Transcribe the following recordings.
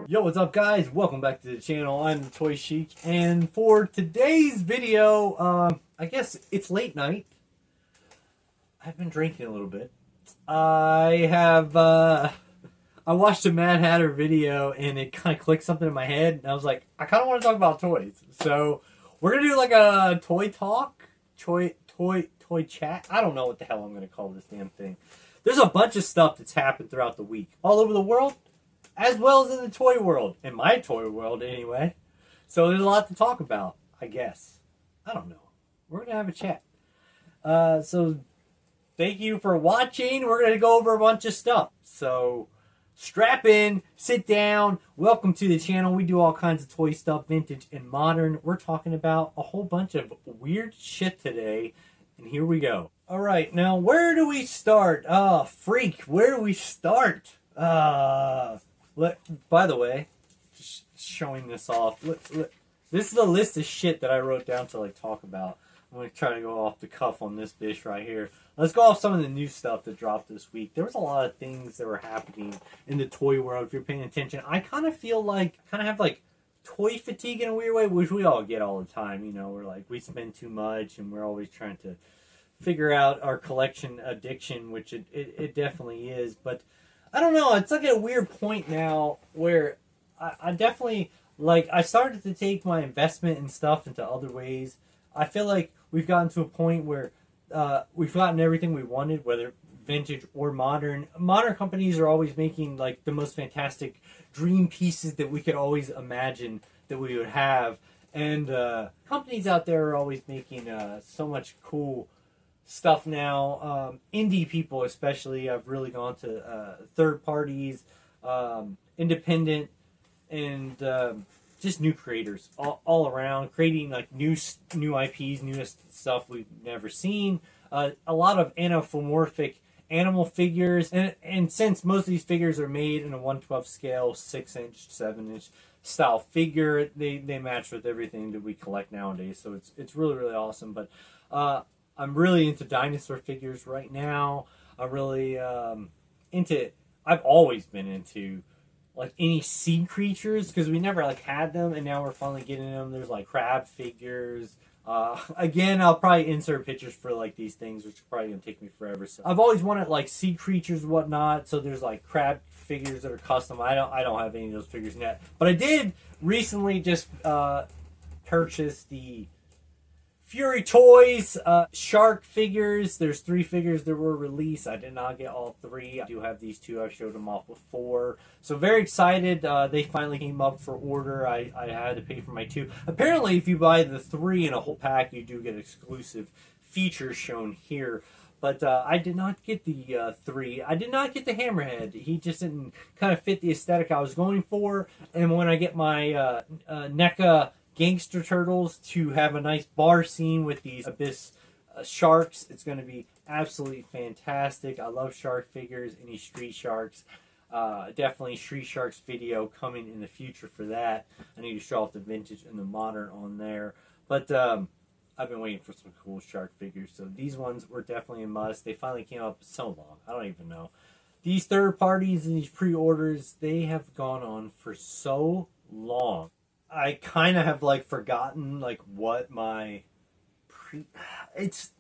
Yo, what's up guys? Welcome back to the channel. I'm the Toy Sheik, and for today's video, I guess it's late night. I've been drinking a little bit. I watched a Mad Hatter video and it kind of clicked something in my head, and I was like, I kind of want to talk about toys. So we're gonna do like a toy talk, toy chat. I don't know what the hell I'm gonna call this damn thing. There's a bunch of stuff that's happened throughout the week, all over the world, as well as in the toy world, in my toy world anyway. So there's a lot to talk about, I guess. I don't know. We're gonna have a chat. So thank you for watching. We're gonna go over a bunch of stuff. So strap in, sit down. Welcome to the channel. We do all kinds of toy stuff, vintage and modern. We're talking about a whole bunch of weird shit today, and here we go. All right, now where do we start? Freak, where do we start? By the way, just showing this off. Look, this is a list of shit that I wrote down to like talk about. I'm going to try to go off the cuff on this bitch right here. Let's go off some of the new stuff that dropped this week. There was a lot of things that were happening in the toy world, if you're paying attention. I kind of feel like, have like toy fatigue in a weird way, which we all get all the time. You know, we're like, we spend too much and we're always trying to figure out our collection addiction, which it definitely is. But I don't know, it's like a weird point now where I definitely, like, I started to take my investment and stuff into other ways. I feel like we've gotten to a point where we've gotten everything we wanted, whether vintage or modern. Modern companies are always making like the most fantastic dream pieces that we could always imagine that we would have. And companies out there are always making so much cool stuff now. Indie people especially have really gone to third parties, independent, and just new creators all around, creating like new IPs, newest stuff we've never seen. A lot of anthropomorphic animal figures, and since most of these figures are made in a 1/12 scale, 6-inch, 7-inch style figure, they match with everything that we collect nowadays. So it's really, really awesome. But I'm really into dinosaur figures right now. I'm really I've always been into like any sea creatures, because we never like had them, and now we're finally getting them. There's like crab figures. Again, I'll probably insert pictures for like these things, which is probably gonna take me forever. So I've always wanted like sea creatures and whatnot. So there's like crab figures that are custom. I don't have any of those figures yet, but I did recently just purchase the Fury Toys shark figures. There's 3 figures that were released. I did not get all 3. I do have these 2. I've showed them off before. So very excited. They finally came up for order. I had to pay for my 2. Apparently, if you buy the 3 in a whole pack, you do get exclusive features shown here. But I did not get the 3. I did not get the Hammerhead. He just didn't kind of fit the aesthetic I was going for. And when I get my NECA Gangster Turtles to have a nice bar scene with these Abyss sharks, it's going to be absolutely fantastic. I love shark figures, any street sharks. Definitely street sharks video coming in the future for that. I need to show off the vintage and the modern on there. But I've been waiting for some cool shark figures. So these ones were definitely a must. They finally came up so long. I don't even know. These third parties and these pre-orders, they have gone on for so long. I kind of have like forgotten like what my it's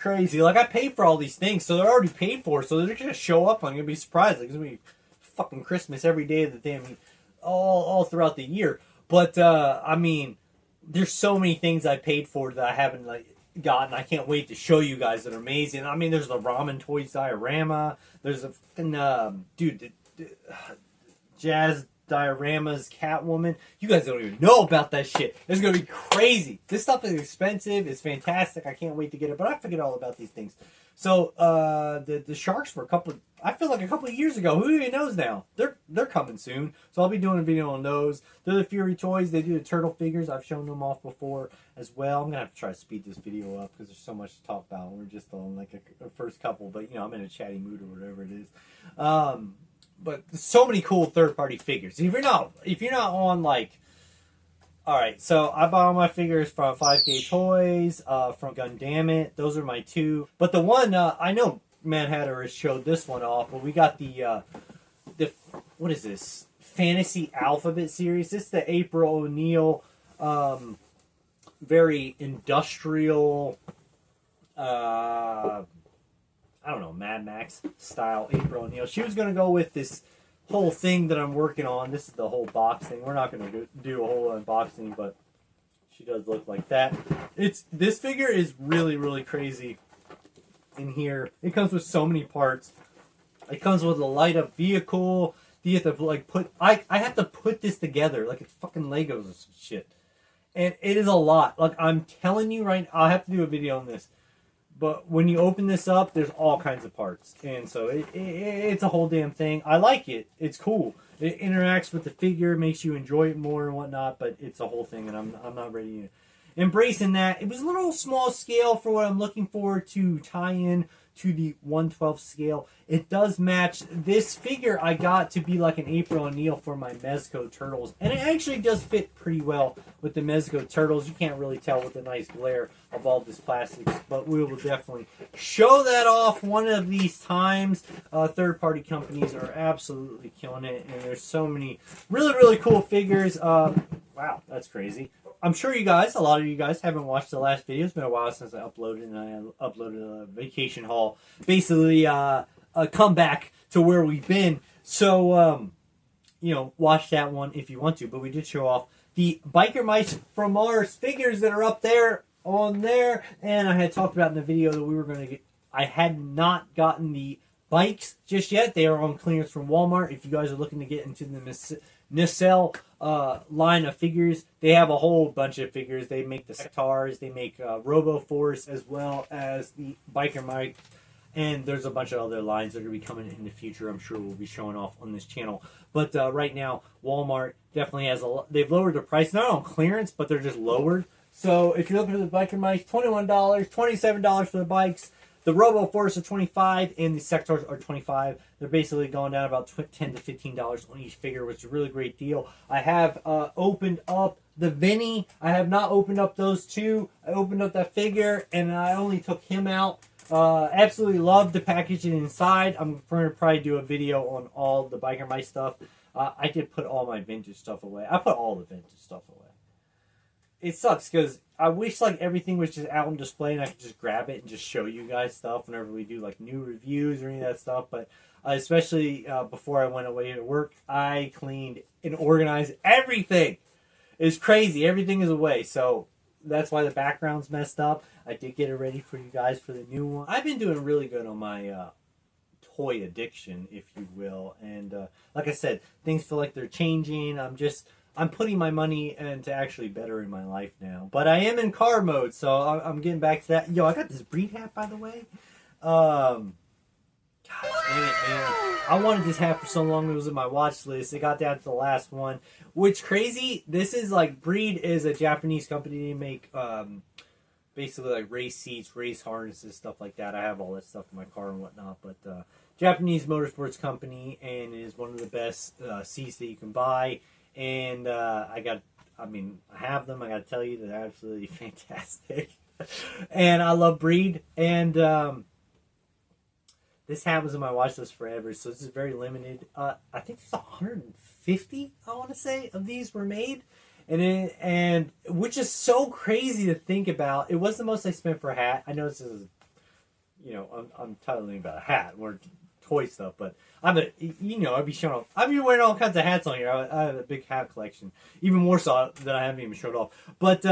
crazy. Like I paid for all these things, so they're already paid for, so they're gonna show up. I'm gonna be surprised. Like it's gonna be fucking Christmas every day of the day. I mean, all throughout the year. But I mean, there's so many things I paid for that I haven't like gotten. I can't wait to show you guys that are amazing. I mean, there's the Ramen Toys diorama. There's a dude, Jazz Diorama's Catwoman. You guys don't even know about that shit. It's gonna be crazy. This stuff is expensive. It's fantastic. I can't wait to get it. But I forget all about these things. So the sharks were I feel like a couple of years ago. Who even knows now? They're coming soon. So I'll be doing a video on those. They're the Fury Toys. They do the turtle figures. I've shown them off before as well. I'm gonna have to try to speed this video up because there's so much to talk about. We're just on like a first couple, but you know I'm in a chatty mood or whatever it is. But so many cool third-party figures. If you're not on like, all right. So I bought all my figures from 5K Toys, from Gundamit. Those are my 2. But the one I know Mad Hatter has showed this one off, but we got the what is this? Fantasy Alphabet series. This is the April O'Neil, very industrial, I don't know, Mad Max style April O'Neil. She was going to go with this whole thing that I'm working on. This is the whole box thing. We're not going to do a whole unboxing, but she does look like that. This figure is really, really crazy in here. It comes with so many parts. It comes with a light up vehicle. You have to like I have to put this together like it's fucking Legos or some shit. And it is a lot. Like I'm telling you right now, I'll have to do a video on this. But when you open this up, there's all kinds of parts. And so it's a whole damn thing. I like it. It's cool. It interacts with the figure, makes you enjoy it more and whatnot, but it's a whole thing, and I'm not ready to embracing that. It was a little small scale for what I'm looking for to tie in to the 1/12 scale. It does match this figure I got to be like an April O'Neil for my Mezco Turtles. And it actually does fit pretty well with the Mezco Turtles. You can't really tell with the nice glare of all this plastics, but we will definitely show that off one of these times. Third-party companies are absolutely killing it, and there's so many really, really cool figures. Wow, that's crazy. I'm sure you guys, a lot of you guys haven't watched the last video. It's been a while since I uploaded, and I uploaded a vacation haul. Basically, a comeback to where we've been. So, you know, watch that one if you want to. But we did show off the Biker Mice from Mars figures that are up there, on there. And I had talked about in the video that we were going to get, I had not gotten the bikes just yet. They are on clearance from Walmart. If you guys are looking to get into the Nacelle line of figures, they have a whole bunch of figures. They make the Sectars, they make Robo Force, as well as the Biker Mike, and there's a bunch of other lines that are going to be coming in the future. I'm sure we'll be showing off on this channel. But right now, Walmart definitely has they've lowered the price, not on clearance, but they're just lowered. So if you're looking for the Biker Mice, $21, $27 for the bikes. The Robo Force are $25 and the Sectors are $25. They're basically going down about $10 to $15 on each figure, which is a really great deal. I have opened up the Vinny. I have not opened up those two. I opened up that figure and I only took him out. Absolutely love the packaging inside. I'm going to probably do a video on all the Biker Mice stuff. I did put all my vintage stuff away. I put all the vintage stuff away. It sucks because I wish like everything was just out on display and I could just grab it and just show you guys stuff whenever we do like new reviews or any of that stuff. But especially before I went away to work, I cleaned and organized everything. It's crazy. Everything is away. So that's why the background's messed up. I did get it ready for you guys for the new one. I've been doing really good on my toy addiction, if you will. And like I said, things feel like they're changing. I'm putting my money into actually bettering my life now. But I am in car mode, so I'm getting back to that. Yo, I got this breed hat, by the way. Gosh dang it, man. I wanted this hat for so long. It was in my watch list. It got down to the last one. Which, crazy, this is like, Breed is a Japanese company. They make basically like race seats, race harnesses, stuff like that. I have all that stuff in my car and whatnot. But Japanese motorsports company, and it is one of the best seats that you can buy. And I have them. I got to tell you, they're absolutely fantastic. And I love Breed. And this hat was in my watch list forever, so this is very limited. I think there's 150, I want to say, of these were made. And which is so crazy to think about. It was the most I spent for a hat. I know this is, you know, I'm telling you about a hat. We're toy stuff, but I'd be showing off. I've been wearing all kinds of hats on here. I have a big hat collection, even more so that I haven't even showed off. But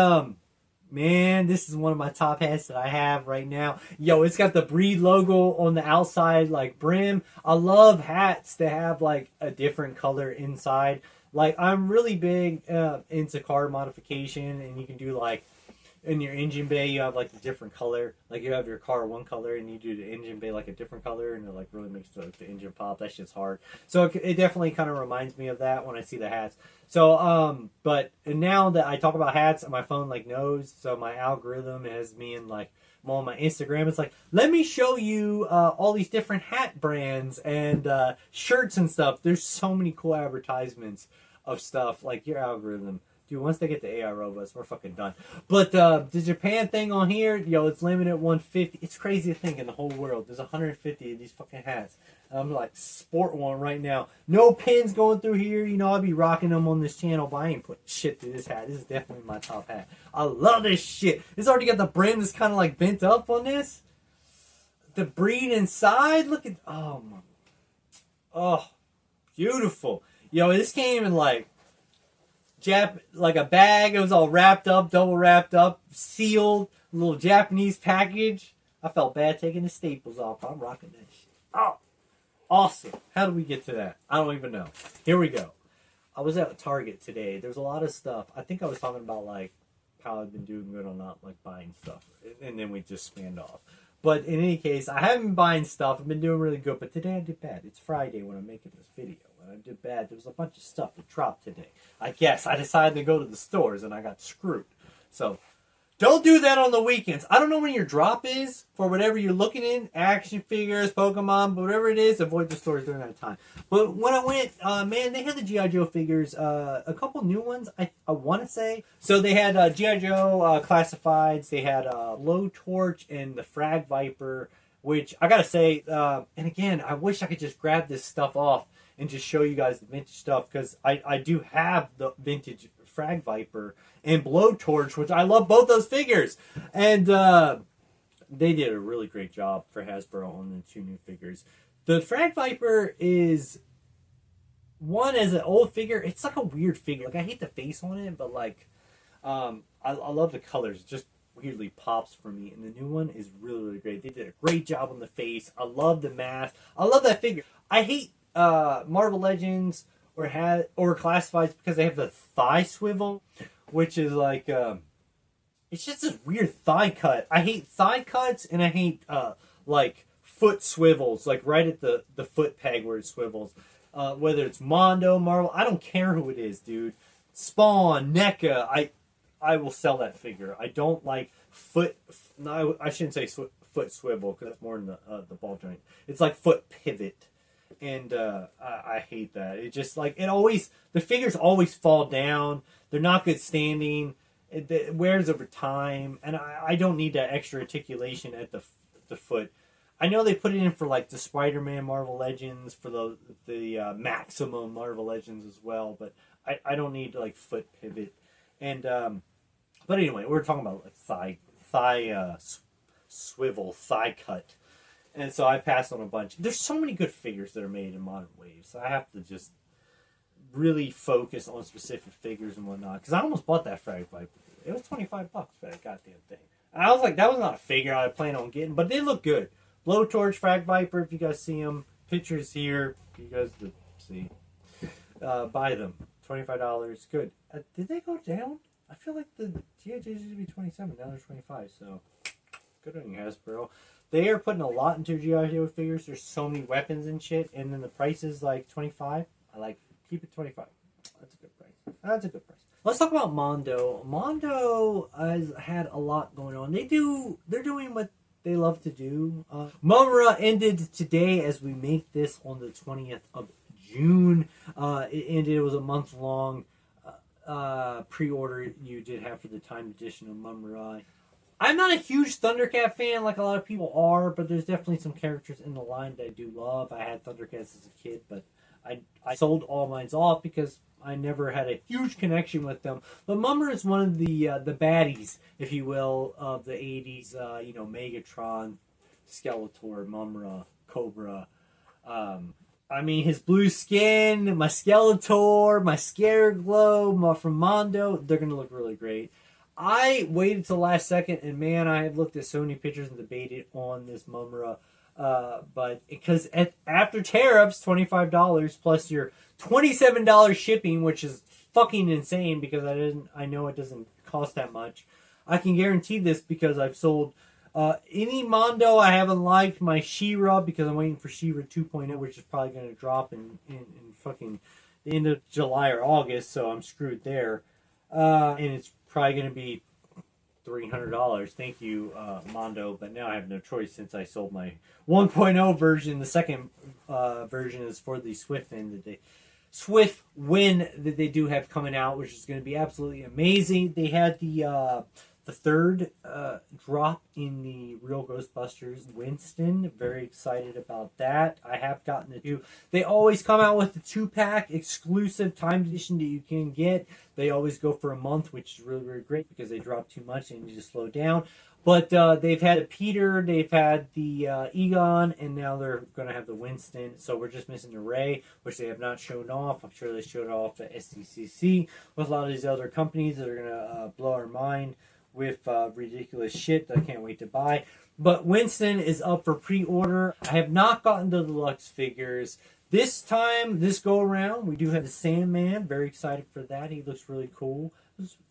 man, this is one of my top hats that I have right now. Yo, it's got the Breed logo on the outside, like brim. I love hats that have like a different color inside. Like I'm really big into car modification, and you can do like, in your engine bay, you have like a different color. Like you have your car one color, and you do the engine bay like a different color, and it like really makes the engine pop. That shit's hard. So it definitely kind of reminds me of that when I see the hats. So but now that I talk about hats, my phone like knows. So my algorithm has me in like on my Instagram. It's like, let me show you all these different hat brands and shirts and stuff. There's so many cool advertisements of stuff. Like your algorithm Dude, once they get the AI robots, we're fucking done. But the Japan thing on here, yo, it's limited at 150. It's crazy to think in the whole world there's 150 of these fucking hats. I'm like, sport one right now. No pins going through here. You know, I'll be rocking them on this channel, but I ain't putting shit through this hat. This is definitely my top hat. I love this shit. It's already got the brim that's kind of like bent up on this. The breed inside, look at, oh my, oh, beautiful. Yo, this came in like like a bag. It was all wrapped up, double wrapped up, sealed, little Japanese package. I felt bad taking the staples off. I'm rocking that shit. Oh, awesome. How did we get to that? I don't even know. Here we go. I was at Target today. There's a lot of stuff. I think I was talking about like how I've been doing good on not like buying stuff. And then we just spanned off. But in any case, I haven't been buying stuff. I've been doing really good. But today I did bad. It's Friday when I'm making this video. When I did bad, there was a bunch of stuff that dropped today. I guess I decided to go to the stores and I got screwed. So don't do that on the weekends. I don't know when your drop is for whatever you're looking in. Action figures, Pokemon, but whatever it is, avoid the stores during that time. But when I went, man, they had the G.I. Joe figures. A couple new ones, I want to say. So they had G.I. Joe Classifieds. They had Blowtorch and the Frag Viper, which I got to say, and again, I wish I could just grab this stuff off and just show you guys the vintage stuff, because I do have the vintage Frag Viper and Blowtorch, which I love both those figures. And they did a really great job for Hasbro on the two new figures. The Frag Viper is one as an old figure. It's like a weird figure. Like, I hate the face on it, but like I love the colors. It just weirdly pops for me. And the new one is really, really great. They did a great job on the face. I love the mask. I love that figure. I hate Marvel Legends or Classifieds because they have the thigh swivel, which is like it's just this weird thigh cut. I hate thigh cuts, and I hate like foot swivels, like right at the foot peg where it swivels. Whether it's Mondo, Marvel, I don't care who it is, dude. Spawn, NECA, I will sell that figure. I don't like foot. No, I shouldn't say foot swivel, because that's more in the ball joint. It's like foot pivot. And I hate that. It just like the figures always fall down. They're not good standing. It wears over time, and I don't need that extra articulation at the foot. I know they put it in for like the Spider-Man Marvel Legends, for the Maximum Marvel Legends as well, but I don't need like foot pivot. And but anyway, we're talking about like thigh swivel, thigh cut. And so I passed on a bunch. There's so many good figures that are made in modern waves. So I have to just really focus on specific figures and whatnot. Because I almost bought that Frag Viper. It was $25 for that goddamn thing. And I was like, that was not a figure I planned on getting, but they look good. Blowtorch, Frag Viper, if you guys see them. Pictures here. If you guys see. Buy them. $25. Good. Did they go down? I feel like the GIJs used to be $27. Now they're $25. So good on you, Hasbro. They are putting a lot into G.I. Joe figures. There's so many weapons and shit, and then the price is like $25. I like, keep it $25. That's a good price. That's a good price. Let's talk about Mondo. Mondo has had a lot going on. They're doing what they love to do. Mumra ended today as we make this on the 20th of June. It ended. It was a month-long pre-order you did have for the Time Edition of Mumra. I'm not a huge Thundercat fan like a lot of people are, but there's definitely some characters in the line that I do love. I had Thundercats as a kid, but I sold all mine off because I never had a huge connection with them. But Mumra is one of the baddies, if you will, of the 80s. Megatron, Skeletor, Mumra, Cobra. I mean, his blue skin, my Skeletor, my Scareglow from Mondo, they're going to look really great. I waited till the last second, and man, I have looked at so many pictures and debated on this Mumra. But because after tariffs, $25 plus your $27 shipping, which is fucking insane because I know it doesn't cost that much. I can guarantee this because I've sold any Mondo I haven't liked. My She-Ra, because I'm waiting for She-Ra 2.0, which is probably going to drop in fucking the end of July or August, so I'm screwed there. And it's probably going to be $300. Thank you, Mondo. But now I have no choice since I sold my 1.0 version. The second version is for the Swift end today. swift win that they do have coming out, which is going to be absolutely amazing. They had the third drop in the Real Ghostbusters Winston. Very excited about that. I have gotten the two. They always come out with the 2-pack exclusive timed edition that you can get. They always go for a month, which is really, really great because they drop too much and you need to slow down. But they've had a Peter, they've had the Egon, and now they're going to have the Winston. So we're just missing the Ray, which they have not shown off. I'm sure they showed off at SDCC with a lot of these other companies that are going to blow our mind with ridiculous shit that I can't wait to buy. But Winston is up for pre-order. I have not gotten the deluxe figures. This time, this go around, we do have the Sandman. Very excited for that. He looks really cool.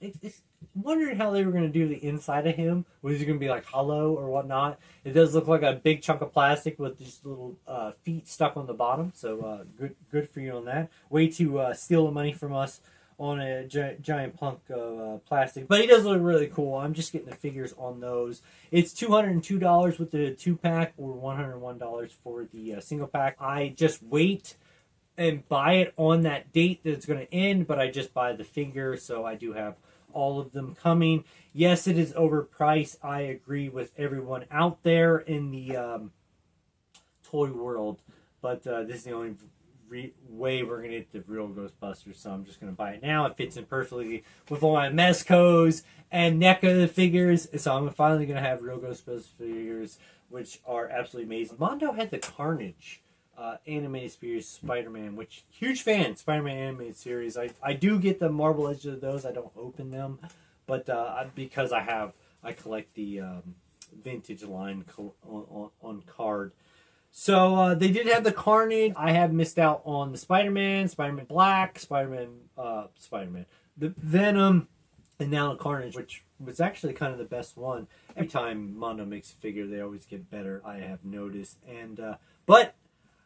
It's wondering how they were going to do the inside of him. Was he going to be like hollow or whatnot? It does look like a big chunk of plastic with just little feet stuck on the bottom. So good for you on that. Way to steal the money from us on a giant plunk of plastic. But he does look really cool. I'm just getting the figures on those. It's $202 with the 2-pack or $101 for the single pack. I just wait and buy it on that date that it's going to end, but I just buy the figure, so I do have all of them coming. Yes, it is overpriced. I agree with everyone out there in the toy world, but this is the only way we're going to get the Real Ghostbusters, so I'm just going to buy it now. It fits in perfectly with all my Mezcos and NECA figures, so I'm finally going to have Real Ghostbusters figures, which are absolutely amazing. Mondo had the Carnage animated series Spider-Man, which huge fan. Spider-Man animated series. I do get the marble edges of those. I don't open them, but because I collect the vintage line on card. So they did have the Carnage. I have missed out on the Spider-Man, Spider-Man Black, Spider-Man, the Venom, and now the Carnage, which was actually kind of the best one. Every time Mondo makes a figure, they always get better. I have noticed, and but.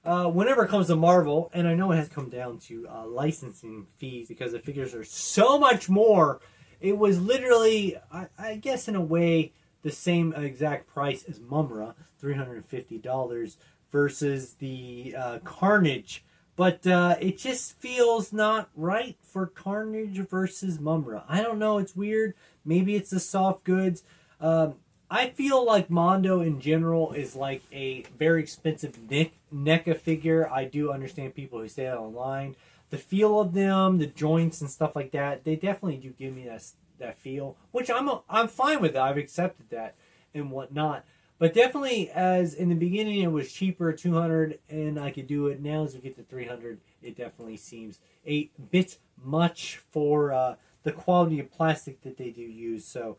Whenever it comes to Marvel, and I know it has come down to licensing fees because the figures are so much more, it was literally, I guess in a way, the same exact price as Mumra, $350 versus the Carnage. But it just feels not right for Carnage versus Mumra. I don't know, it's weird. Maybe it's the soft goods. I feel like Mondo in general is like a very expensive NECA figure. I do understand people who say that online. The feel of them, the joints and stuff like that, they definitely do give me that feel, which I'm fine with it. I've accepted that and whatnot. But definitely, as in the beginning it was cheaper, $200, and I could do it. Now as we get to $300, it definitely seems a bit much for the quality of plastic that they do use. So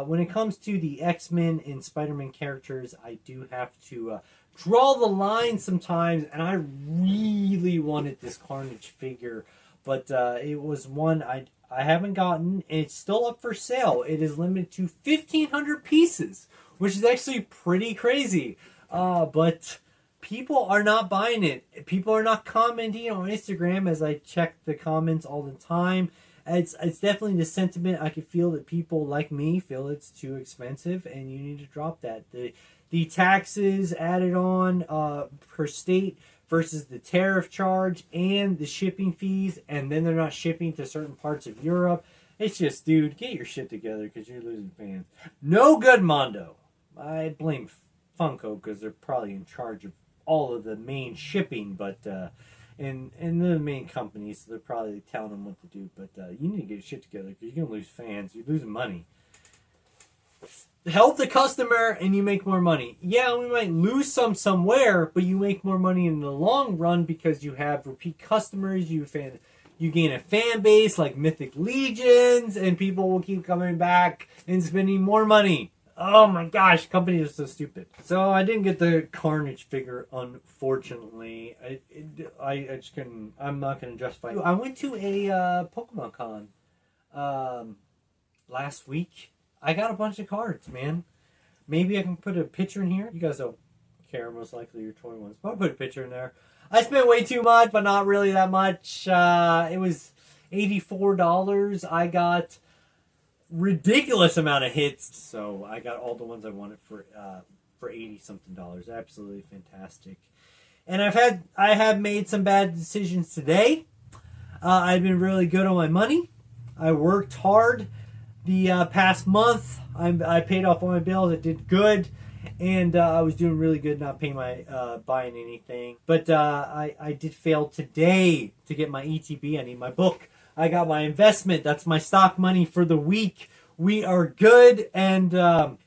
when it comes to the X-Men and Spider-Man characters, I do have to draw the line sometimes, and I really wanted this Carnage figure, but it was one I haven't gotten, and it's still up for sale. It is limited to 1,500 pieces, which is actually pretty crazy, but people are not buying it. People are not commenting on Instagram, as I check the comments all the time. It's definitely the sentiment. I can feel that people like me feel it's too expensive, and you need to drop that. The taxes added on per state versus the tariff charge and the shipping fees, and then they're not shipping to certain parts of Europe. It's just, dude, get your shit together because you're losing fans. No good, Mondo. I blame Funko because they're probably in charge of all of the main shipping, but and they're the main companies, so they're probably telling them what to do. But you need to get your shit together because you're gonna lose fans. You're losing money. Help the customer and you make more money. Yeah, we might lose some somewhere, but you make more money in the long run because you have repeat customers. You gain a fan base like Mythic Legions, and people will keep coming back and spending more money. Oh my gosh, companies are so stupid. So I didn't get the Carnage figure, unfortunately. I just couldn't. I'm not going to justify it. I went to a Pokemon Con last week. I got a bunch of cards, man. Maybe I can put a picture in here. You guys don't care, most likely your toy ones, but I'll put a picture in there. I spent way too much, but not really that much. It was $84. I got ridiculous amount of hits, so I got all the ones I wanted for $80-something. Absolutely fantastic. And I have made some bad decisions today. I've been really good on my money. I worked hard the past month. I paid off all my bills. I did good. And I was doing really good not paying my buying anything. But I did fail today to get my ETB. I need my book. I got my investment. That's my stock money for the week. We are good. And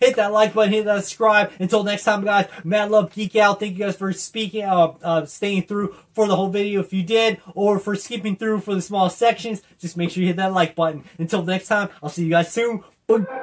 hit that like button. Hit that subscribe. Until next time, guys. Mad Love Geek Out. Thank you guys for staying through for the whole video if you did. Or for skipping through for the small sections. Just make sure you hit that like button. Until next time, I'll see you guys soon. Bye.